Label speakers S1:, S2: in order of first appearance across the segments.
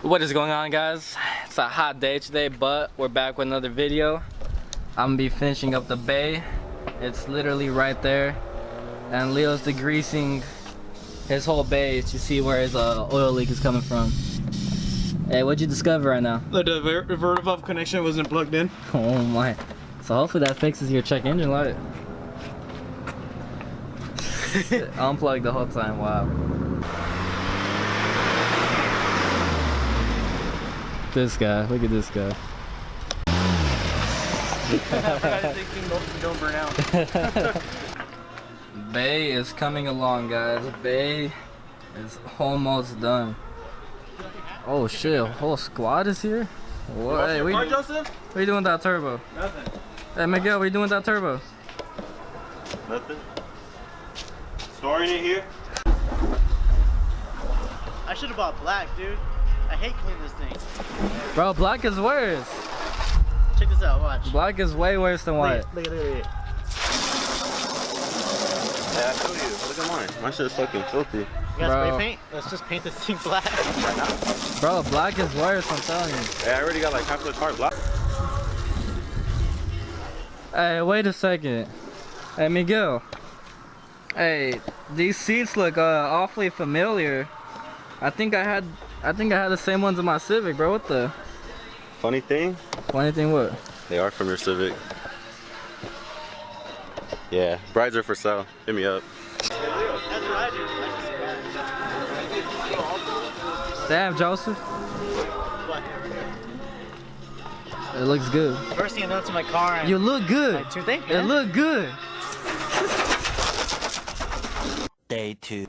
S1: What is going on, guys? It's a hot day today, but we're back with another video. I'm gonna be finishing up the bay. It's literally right there, and Leo's degreasing his whole bay to see where his oil leak is coming from. Hey, what'd you discover right now?
S2: The vertivalve connection wasn't plugged in.
S1: Oh my. So hopefully that fixes your check engine light. Unplugged the whole time, wow. This guy, look at this guy.
S2: Don't burn out.
S1: Bay is coming along, guys. Bay is almost done. Oh shit, a whole squad is here? What? Hey,
S2: Joseph?
S1: what are you doing with that turbo?
S2: Nothing.
S1: Hey Miguel, what are you doing with that turbo?
S3: Nothing. Storing it here?
S4: I should have bought black, dude. I hate cleaning this thing.
S1: Bro, black is worse.
S4: Check this out, watch.
S1: Black is way worse than white.
S4: Look at it.
S3: Yeah, I feel you. Look at mine. My shit's fucking filthy.
S4: You got
S1: Bro.
S4: spray paint? Let's just paint this thing black.
S1: Bro, black is worse, I'm telling you.
S3: Yeah, I already got like half of the car black.
S1: Hey, wait a second. Hey Miguel. Hey, these seats look awfully familiar. I think I had the same ones in my Civic, bro. What the?
S3: Funny thing,
S1: Funny thing, what?
S3: they are from your Civic. Yeah, brides are for sale. Hit me up.
S4: That's what I do.
S1: Damn, Joseph.
S4: What?
S1: It looks good.
S4: First thing I noticed in my car. And
S1: You look good.
S4: two things.
S1: It look good.
S4: Day 2.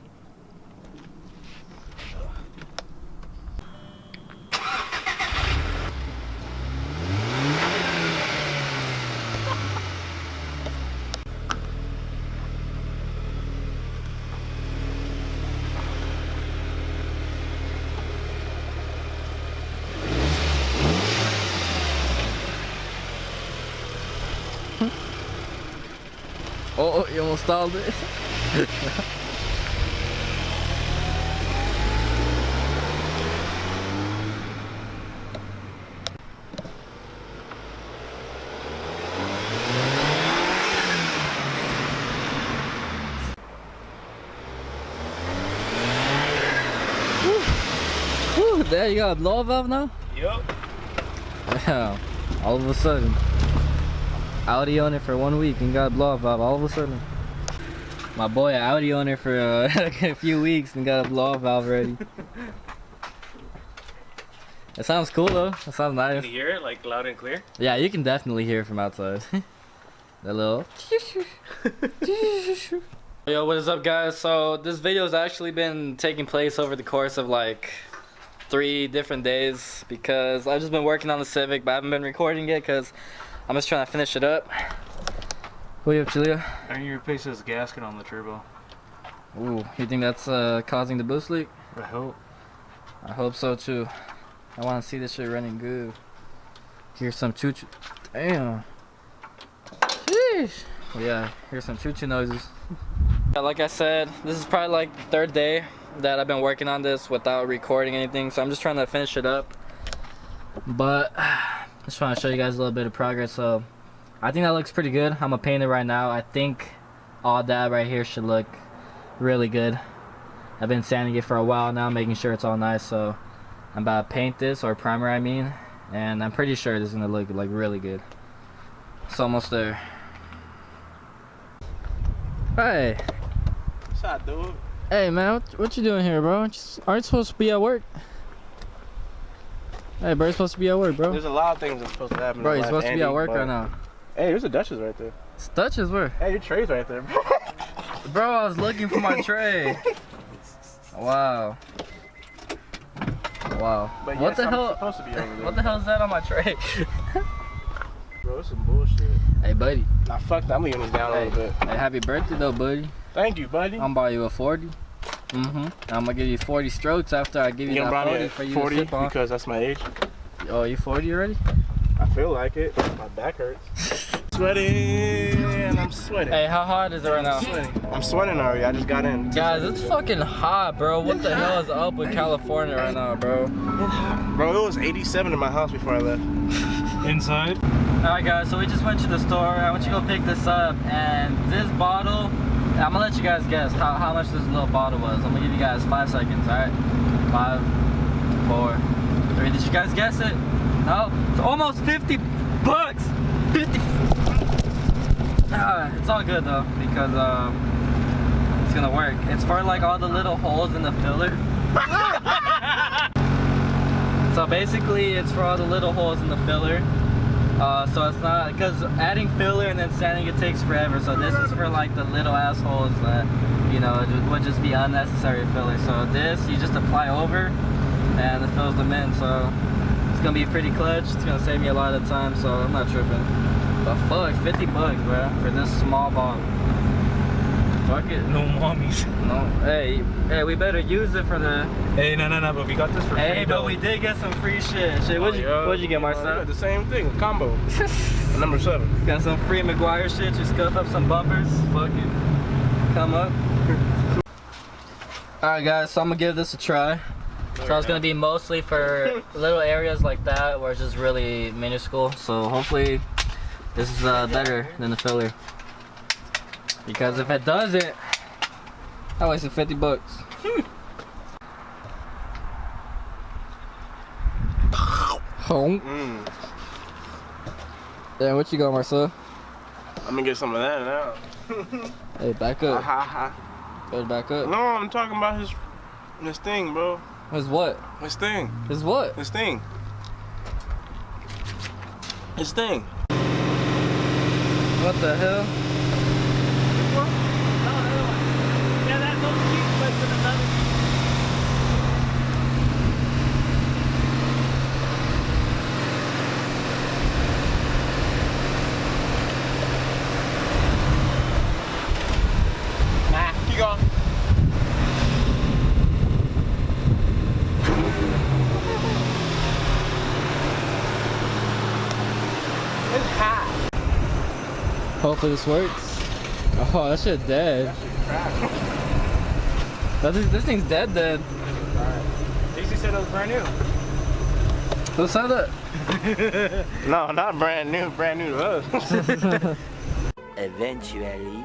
S1: Oh, you almost stalled it. Whew, there you got a blow valve now?
S2: Yup.
S1: Yeah, all of a sudden. Audi on it for 1 week and got a blow valve all of a sudden. My boy Audi on it for a few weeks and got a blow valve already. It sounds cool though. It sounds nice.
S2: Can you hear it like loud and clear?
S1: Yeah, you can definitely hear it from outside. That little. Yo, what is up, guys? So this video has actually been taking place over the course of like 3 different days because I've just been working on the Civic, but I haven't been recording it because I'm just trying to finish it up. What are you up to, Leo?
S2: I need to replace this gasket on the turbo.
S1: Ooh, you think that's causing the boost leak?
S2: I hope.
S1: I hope so too. I want to see this shit running good. Here's some choo-choo. Damn. Sheesh. Well, yeah, here's some choo-choo noises. Yeah, like I said, this is probably like the 3rd day that I've been working on this without recording anything, so I'm just trying to finish it up. But just trying to show you guys a little bit of progress. So I think that looks pretty good. I'm gonna paint it right now. I think all that right here should look really good. I've been sanding it for a while now, making sure it's all nice. So I'm about to paint this, or primer I mean, and I'm pretty sure this is gonna look like really good. It's almost there. Hey.
S4: What's up, dude?
S1: Hey man, what you doing here, bro? Aren't you supposed to be at work? Hey, bro, you're supposed to be at work, bro.
S2: There's a lot of things that's supposed to happen.
S1: Bro, you're supposed to be at work right now.
S2: Hey, there's a Dutchess right there.
S1: It's Dutchess, where?
S2: Hey, your tray's right there, bro.
S1: Bro, I was looking for my tray. Wow. Wow.
S2: But
S1: What the hell?
S2: Supposed to be over there.
S1: What the hell is that on my tray?
S2: Bro, it's some bullshit.
S1: Hey, buddy.
S2: Nah, fuck that. I'm leaving this down a little bit.
S1: Hey, happy birthday, though, buddy.
S2: Thank you, buddy.
S1: I'm buy you a 40. I'm gonna give you 40 strokes after I give you
S2: gonna
S1: that
S2: buy
S1: 40
S2: me
S1: for you
S2: 40
S1: to sip on.
S2: because that's my age.
S1: Oh, you 40 already?
S2: I feel like it. My back hurts. sweating. I'm sweating.
S1: Hey, how hot is it right now?
S2: I'm sweating already. I just got in.
S1: Guys, it's fucking hot, bro. What the hell is up with California right now, bro?
S2: Bro, it was 87 in my house before I left.
S5: Inside?
S1: Alright guys, so we just went to the store. I want you to go pick this up, and this bottle, I'm gonna let you guys guess how much this little bottle was. I'm gonna give you guys 5 seconds, alright? 5, 4, 3. Did you guys guess it? No? It's almost 50 bucks! 50. It's all good though, because it's gonna work. It's for like all the little holes in the filler. So basically it's for all the little holes in the filler. So it's not, because adding filler and then sanding it takes forever. So this is for like the little assholes that, you know, it would just be unnecessary filler. So this you just apply over and it fills them in. So it's gonna be pretty clutch. It's gonna save me a lot of time, so I'm not tripping. But fuck, 50 bucks, bro, for this small bottle. Fuck it.
S5: No mommies.
S1: No, hey, we better use it for the.
S5: Hey, no, but we got this for free.
S1: Hey, but we did get some free shit. What'd you get, Marcel?
S2: The same thing, a combo. Number 7.
S1: Got some free McGuire shit. You scuff up some bumpers. Fuck it. Come up. Alright, guys, so I'm gonna give this a try. So it's gonna be mostly for little areas like that where it's just really minuscule. So hopefully this is better than the filler. Because if it doesn't, I wasted 50 bucks. Home. Yeah, what you got, Marcel?
S2: I'm gonna get some of that now.
S1: Hey, back up.
S2: Ha.
S1: Better back up.
S2: No, I'm talking about his thing, bro.
S1: His what?
S2: His thing.
S1: His what?
S2: His thing. His thing.
S1: What the hell?
S4: Yeah, that those keys went with another.
S2: Nah, keep going. It's hot.
S1: Hopefully this works. Oh, that shit dead. This thing's dead.
S5: Casey said it was brand new.
S1: Who said that?
S2: No, not brand new to us.
S6: Eventually.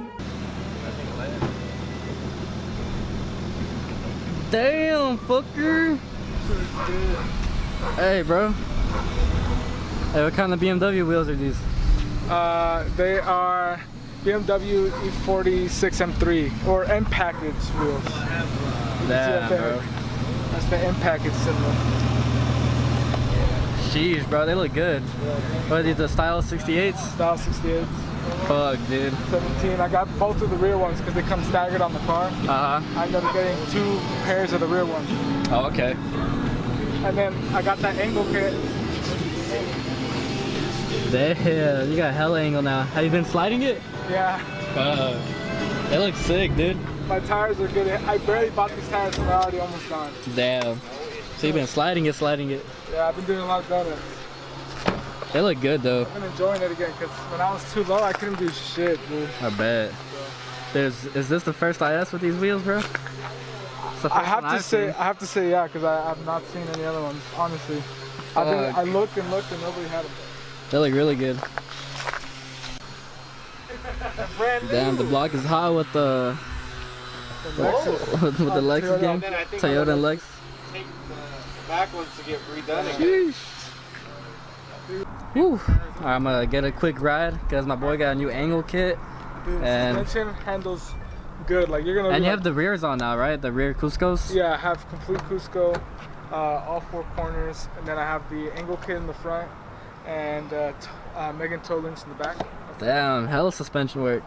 S1: Damn, fucker. Hey, bro. Hey, what kind of BMW wheels are these?
S7: They are BMW E46 M3 or M package wheels.
S1: Damn, bro.
S7: That's the M package symbol.
S1: Jeez, bro, they look good. What are these, the Style 68s?
S7: Style 68.
S1: Fuck, dude.
S7: 17. I got both of the rear ones because they come staggered on the car.
S1: Uh-huh.
S7: I ended up getting 2 pairs of the rear ones.
S1: Oh, okay.
S7: And then I got that angle kit.
S1: Damn, you got hella angle now. Have you been sliding it?
S7: Yeah.
S1: They look sick, dude.
S7: My tires are good. I barely bought these tires and they're already almost gone.
S1: Damn. So you've been sliding it.
S7: Yeah, I've been doing a lot of donuts.
S1: They look good, though.
S7: I've been enjoying it again because when I was too low, I couldn't do shit, dude.
S1: I bet. Is this the first IS with these wheels, bro?
S7: I have to say yeah, because I have not seen any other ones, honestly. I looked and nobody had them.
S1: They look really good. Damn, the block is hot with the with the Lexus game. Toyota and Lex.
S2: Take the back ones to get redone again.
S1: Whew. Alright, I'm gonna get a quick ride because my boy got a new angle kit.
S7: Dude,
S1: And-
S7: suspension handles good. Like you're gonna.
S1: And
S7: be
S1: you
S7: like,
S1: have the rears on now, right? The rear Cuscos?
S7: Yeah, I have complete Cusco, all 4 corners, and then I have the angle kit in the front, and Megan toe links in the back.
S1: Damn, hella suspension work.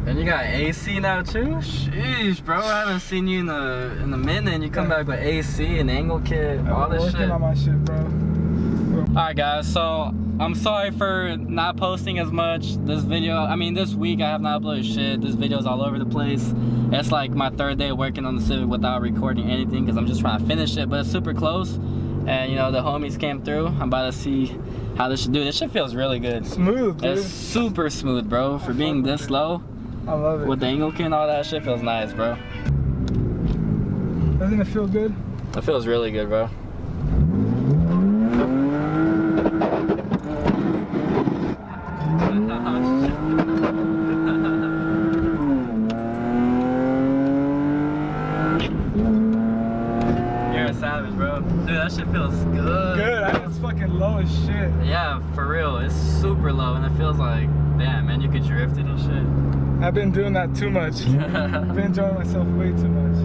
S1: And you got AC now too? Sheesh, bro, I haven't seen you in a minute and you come back with AC and angle kit, all this
S7: working
S1: shit.
S7: on my shit, bro.
S1: Alright guys, so I'm sorry for not posting as much this week I have not uploaded shit. This video's all over the place. It's like my 3rd day working on the Civic without recording anything because I'm just trying to finish it, but it's super close. And you know, the homies came through. I'm about to see how this should do. This shit feels really good.
S7: Smooth, dude.
S1: It's super smooth, bro. For being this low,
S7: I love it.
S1: with the angle kit and all that shit feels nice, bro.
S7: Doesn't it feel good?
S1: It feels really good, bro. You're a savage, bro. Dude, that shit feels good.
S7: Good. It's fucking low as shit.
S1: Yeah, for real. It's super low, and it feels like, damn, man, you could drift it and shit.
S7: I've been doing that too much. I've been enjoying myself way too much.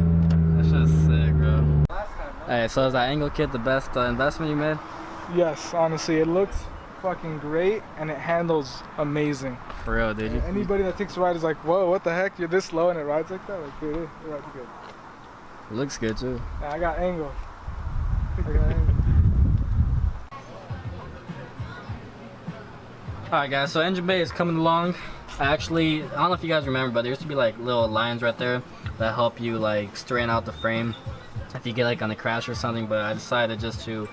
S1: That's just sick, bro. Alright, so is that angle kit the best investment you made?
S7: Yes, honestly, it looks fucking great and it handles amazing.
S1: For real, dude.
S7: Anybody that takes a ride is like, whoa, what the heck? You're this low and it rides like that? Like, dude, it rides good.
S1: It looks good too.
S7: Yeah, I got angle. Angle.
S1: Alright guys, so engine bay is coming along. I don't know if you guys remember, but there used to be like little lines right there that help you like straighten out the frame if you get like on a crash or something, but I decided just to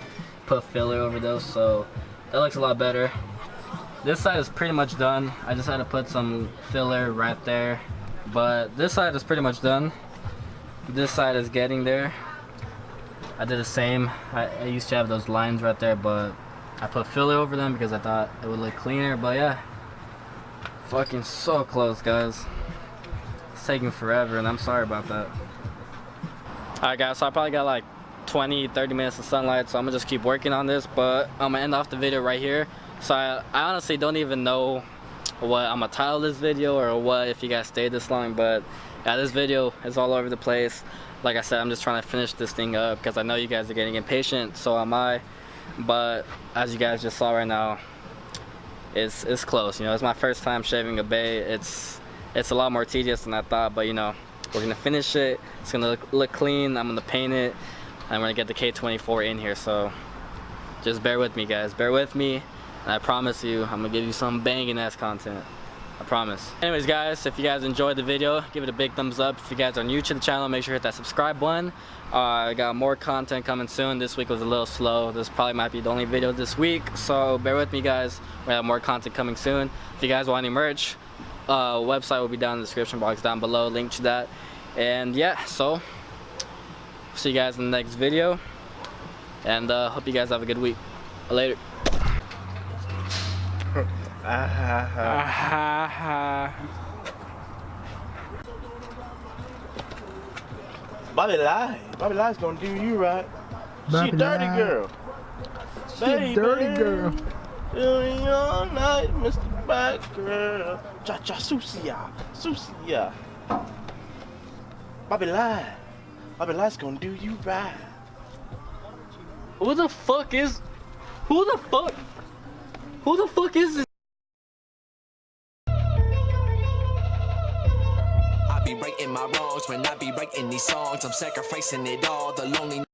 S1: put filler over those, so that looks a lot better. This side is pretty much done. I just had to put some filler right there, but this side is pretty much done. This side is getting there. I did the same. I used to have those lines right there, but I put filler over them because I thought it would look cleaner. But yeah, fucking so close, guys. It's taking forever, and I'm sorry about that. Alright guys, so I probably got like 20-30 minutes of sunlight, so I'm gonna just keep working on this, but I'm gonna end off the video right here. So I honestly don't even know what I'm gonna title this video or what if you guys stayed this long, but yeah, this video is all over the place. Like I said, I'm just trying to finish this thing up because I know you guys are getting impatient, so am I. But as you guys just saw right now, it's close. You know, it's my first time shaving a bay. It's a lot more tedious than I thought, but you know, we're gonna finish it. It's gonna look clean. I'm gonna paint it, and we're gonna get the K24 in here. So just bear with me, guys. Bear with me, and I promise you, I'm gonna give you some banging ass content. I promise. Anyways, guys, if you guys enjoyed the video, give it a big thumbs up. If you guys are new to the channel, make sure to hit that subscribe button. I got more content coming soon. This week was a little slow. This probably might be the only video this week, so bear with me, guys. We have more content coming soon. If you guys want any merch, website will be down in the description box down below, link to that. And yeah, so see you guys in the next video, and hope you guys have a good week. Later.
S2: Bobby Lie's gonna do you right. She dirty girl.
S7: She dirty girl.
S2: Doing all night, Mr. Bad Girl. Cha cha susia. Bobby Lie's gonna do you right.
S1: Who the fuck is this?
S8: I be writing my wrongs when I be writing these songs. I'm sacrificing it all. The lonely